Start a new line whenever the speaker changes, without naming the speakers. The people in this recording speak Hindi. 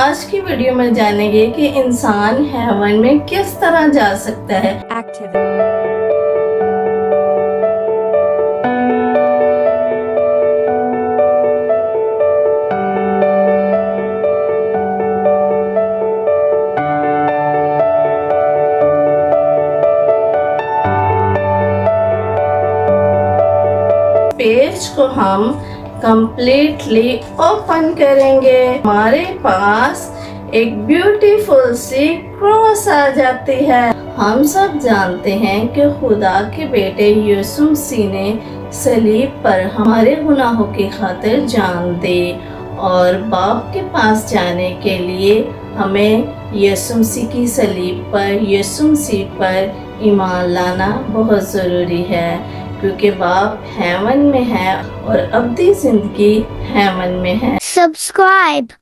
आज की वीडियो में जानेंगे कि इंसान हेवन में किस तरह जा सकता है। पेज को हम कंप्लीटली ओपन करेंगे। हमारे पास एक ब्यूटीफुल सी क्रॉस आ जाती है। हम सब जानते हैं कि खुदा के बेटे यीशु मसीह ने सलीब पर हमारे गुनाहों की खातिर जान दी और बाप के पास जाने के लिए हमें यीशु मसीह की सलीब पर, यीशु मसीह पर ईमान लाना बहुत ज़रूरी है, क्योंकि बाप हेवन में है और अब्दी जिंदगी हेवन में है।
Subscribe.